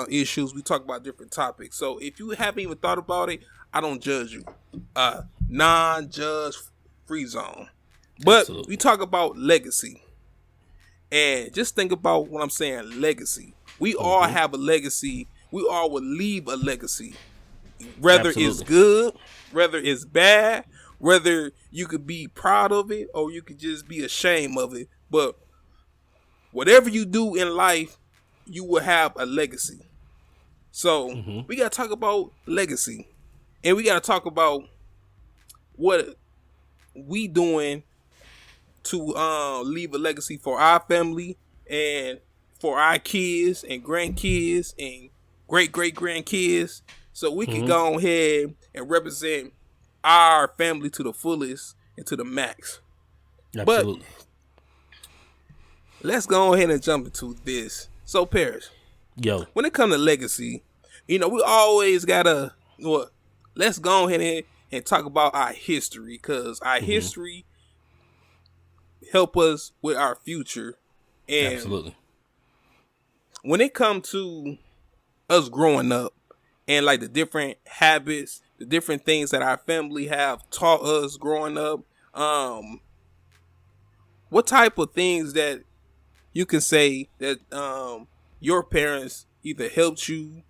issues. We talk about different topics. So if you haven't even thought about it, I don't judge you. Non-judge free zone. But Absolutely. we talk about legacy. And just think about what I'm saying, legacy. We all have a legacy. We all will leave a legacy. Whether it's good, whether it's bad, whether you could be proud of it or you could just be ashamed of it. But whatever you do in life, you will have a legacy. So we got to talk about legacy. And we got to talk about what we doing to leave a legacy for our family and for our kids and grandkids and great-great-grandkids. So we can go ahead and represent our family to the fullest and to the max. Absolutely. But let's go ahead and jump into this. So, Paris, when it comes to legacy, we always gotta let's go ahead and talk about our history, because our history help us with our future. And absolutely. When it comes to us growing up and like the different habits, the different things that our family have taught us growing up, what type of things that you can say that your parents either helped you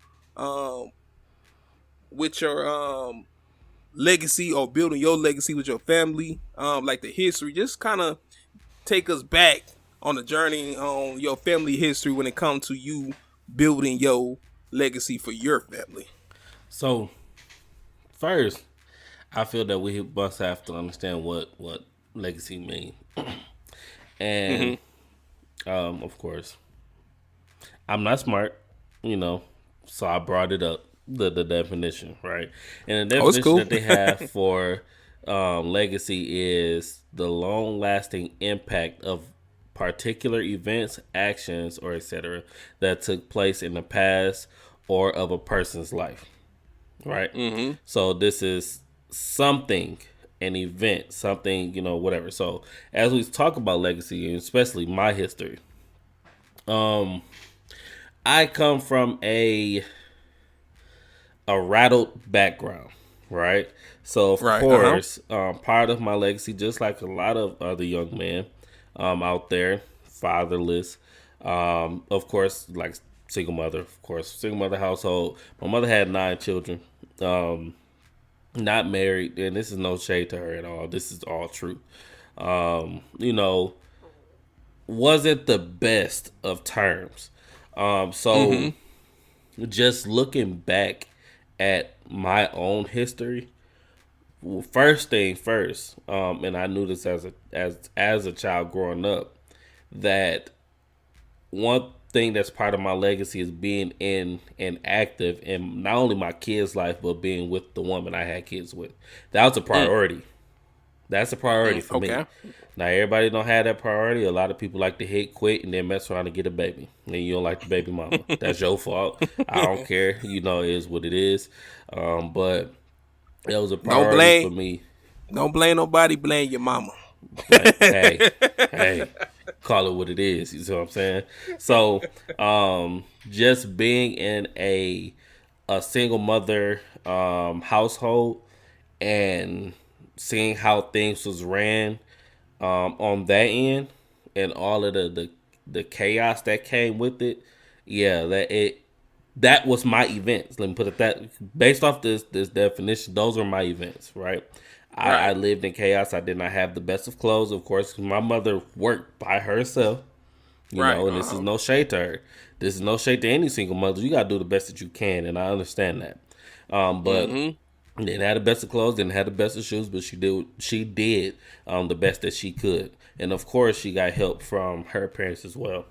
with your legacy or building your legacy with your family, like the history, just kind of take us back on the journey on your family history when it comes to you building your legacy for your family. So, first, I feel that we must have to understand what legacy means. And, of course, I'm not smart, so I brought it up, the definition, right? And the definition that they have for legacy is the long-lasting impact of particular events, actions, or etc. that took place in the past or of a person's life, right? So this is something, an event, something, whatever. So as we talk about legacy, and especially my history, I come from a rattled background, right? So of course, part of my legacy, just like a lot of other young men out there, fatherless, of course, like single mother household. My mother had 9 children, not married, and this is no shade to her at all. This is all true. Wasn't the best of terms. So just looking back at my own history, first thing first, and I knew this as a child growing up, that one thing that's part of my legacy is being in and active in not only my kids' life, but being with the woman I had kids with. That was a priority. That's a priority for me. Now, everybody don't have that priority. A lot of people like to hit quit and then mess around and get a baby. And you don't like the baby mama. That's your fault. I don't care. It is what it is. But it was a priority for me. Don't blame nobody. Blame your mama. Hey, call it what it is. You see what I'm saying? So, just being in a single mother household and seeing how things was ran on that end and all of the chaos that came with it, that was my events. Let me put it that, based off this definition, those are my events, right? I lived in chaos. I did not have the best of clothes, of course, because my mother worked by herself, and this is no shade to her. This is no shade to any single mother. You got to do the best that you can, and I understand that. But didn't have the best of clothes, didn't have the best of shoes, but she did the best that she could. And, of course, she got help from her parents as well,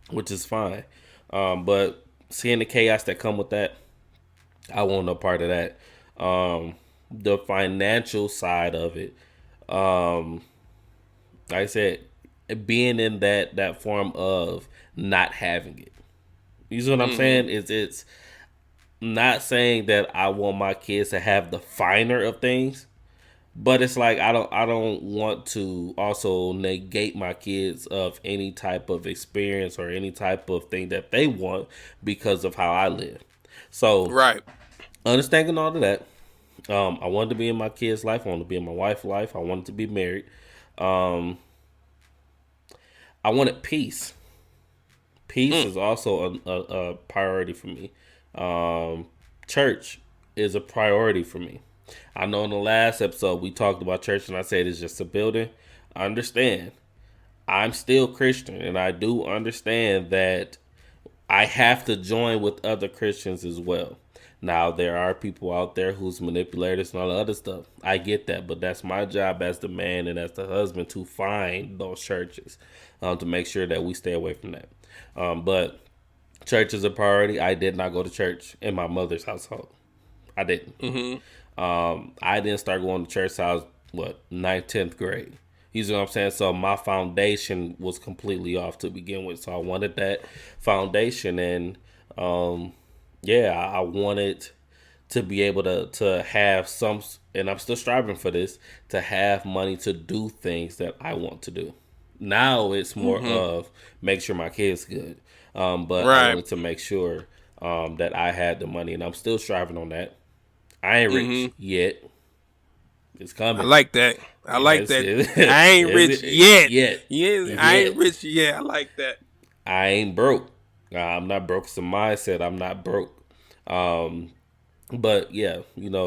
which is fine. But seeing the chaos that come with that, I want no part of that. The financial side of it, like I said, being in that form of not having it. You see what I'm saying? It's not saying that I want my kids to have the finer of things, But it's like I don't want to also negate my kids of any type of experience or any type of thing that they want because of how I live. So Right. understanding all of that, I wanted to be in my kids' life. I wanted to be in my wife's life. I wanted to be married. I wanted peace. Peace is also a priority for me. Church is a priority for me. I know in the last episode we talked about church and I said it's just a building. I understand. I'm still Christian and I do understand that I have to join with other Christians as well. Now, there are people out there who's manipulators and all the other stuff. I get that, but that's my job as the man and as the husband to find those churches to make sure that we stay away from that. But church is a priority. I did not go to church in my mother's household. I didn't. I didn't start going to church till I was, 9th, 10th grade. You see what I'm saying? So my foundation was completely off to begin with. So I wanted that foundation and I wanted to be able to have some, and I'm still striving for this, to have money to do things that I want to do. Now it's more of make sure my kids good. But I wanted to make sure that I had the money, and I'm still striving on that. I ain't rich yet. It's coming. I like that. I ain't rich yet. Yes, I ain't rich yet. I like that. I ain't broke. I'm not broke. It's a mindset. I'm not broke. But yeah,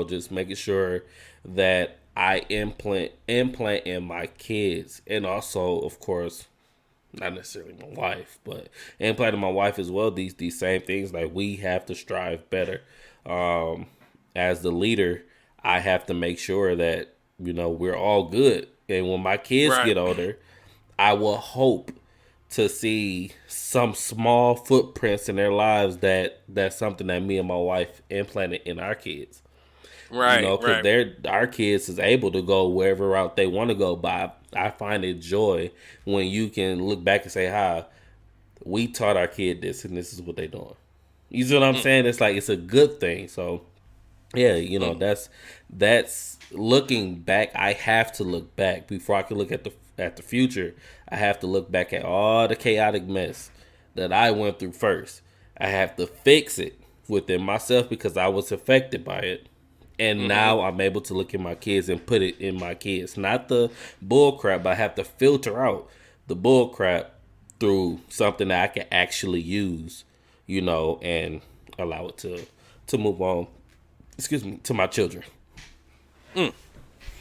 just making sure that I implant in my kids, and also, of course, not necessarily my wife, but implanting my wife as well. These same things. Like, we have to strive better. As the leader, I have to make sure that we're all good. And when my kids get older, I will hope to see some small footprints in their lives that's something that me and my wife implanted in our kids. Right. Because our kids is able to go wherever route they want to go. But I find it joy when you can look back and say, "Hi, we taught our kid this, and this is what they're doing." You see what I'm saying? It's like, it's a good thing. So yeah, that's looking back. I have to look back before I can look at the future. I have to look back at all the chaotic mess that I went through first. I have to fix it within myself because I was affected by it. And now I'm able to look at my kids and put it in my kids. Not the bull crap, but I have to filter out the bull crap through something that I can actually use, and allow it to move on. Excuse me, to my children.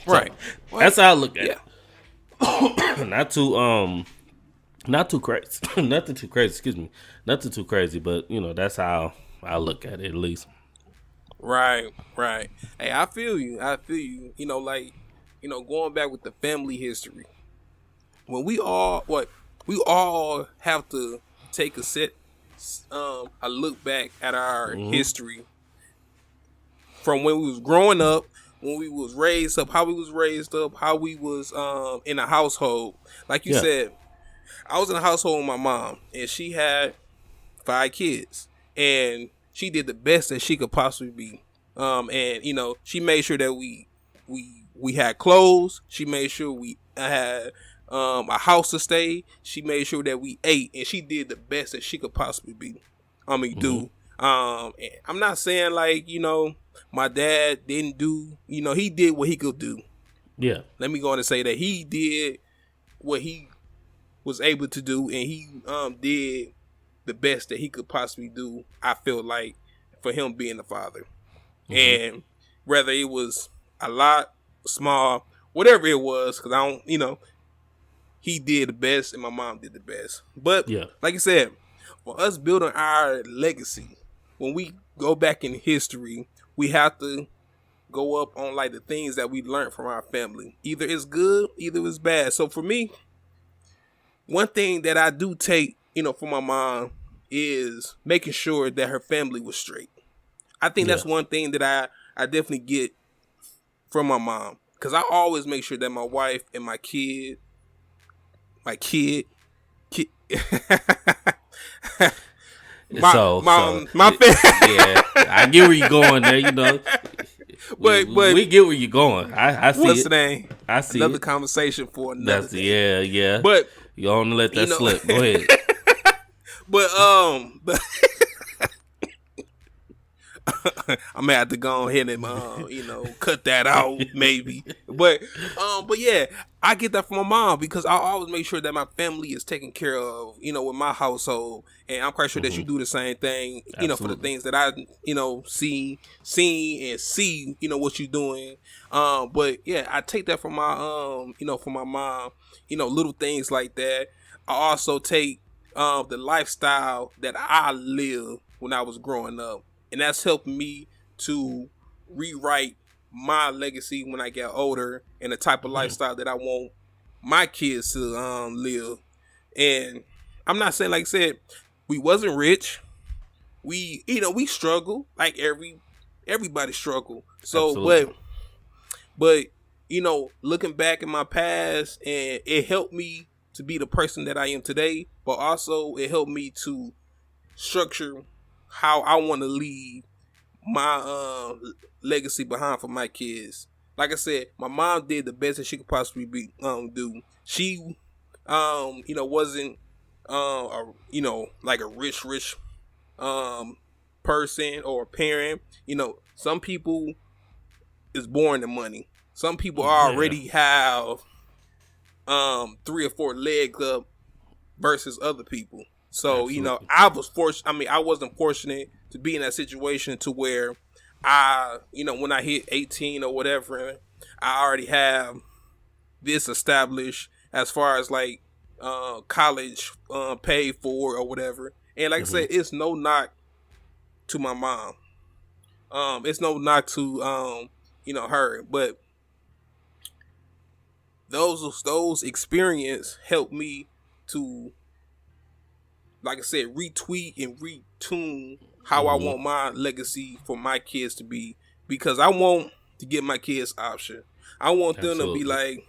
Right. So, that's how I look at it. Not too crazy. Nothing too crazy, excuse me. Nothing too crazy, but that's how I look at it, at least. Right. Hey, I feel you. Going back with the family history. When we all have to take a look back at our history from when we was growing up, when we was raised up, how we was raised up, how we was in a household. Like you said, I was in a household with my mom, and she had 5 kids, and she did the best that she could possibly be. And she made sure that we had clothes. She made sure we had a house to stay. She made sure that we ate, and she did the best that she could possibly be. Do. And I'm not saying like my dad didn't do. He did what he could do. Yeah. Let me go on and say that he did what he was able to do, and he did the best that he could possibly do. I feel like, for him being the father, and whether it was a lot, small, whatever it was, because I don't, he did the best, and my mom did the best. But like I said, for us building our legacy, when we go back in history, we have to go up on like the things that we learned from our family. Either it's good, either it's bad. So for me, one thing that I do take, from my mom is making sure that her family was straight. I think that's one thing that I definitely get from my mom, because I always make sure that my wife and my kid my I get where you're going there, but we get where you're going. I see what's it. the name? I see another it. Conversation for another day. Yeah. But you don't let that slip. Go ahead. But I'm gonna have to go ahead and cut that out maybe. But yeah, I get that from my mom because I always make sure that my family is taken care of, with my household, and I'm quite sure that you do the same thing, for the things that I seen and see, what you're doing. But yeah, I take that from my from my mom, little things like that. I also take the lifestyle that I lived when I was growing up. And that's helped me to rewrite my legacy when I get older and the type of lifestyle that I want my kids to live. And I'm not saying, like I said, we wasn't rich. We struggle like everybody struggle. So, Absolutely. but looking back in my past, and it helped me to be the person that I am today. But also, it helped me to structure how I want to leave my legacy behind for my kids. Like I said, my mom did the best that she could possibly do. She wasn't like a rich person or parent. Some people is born to money. Some people already have 3 or 4 legs up versus other people. So, Absolutely. I wasn't fortunate to be in that situation to where when I hit 18 or whatever, I already have this established as far as like college paid for or whatever. And like I said, it's no knock to my mom. It's no knock to her, but those experience helped me to, like I said, retweet and retune how I want my legacy for my kids to be, because I want to give my kids option. I want them to be like,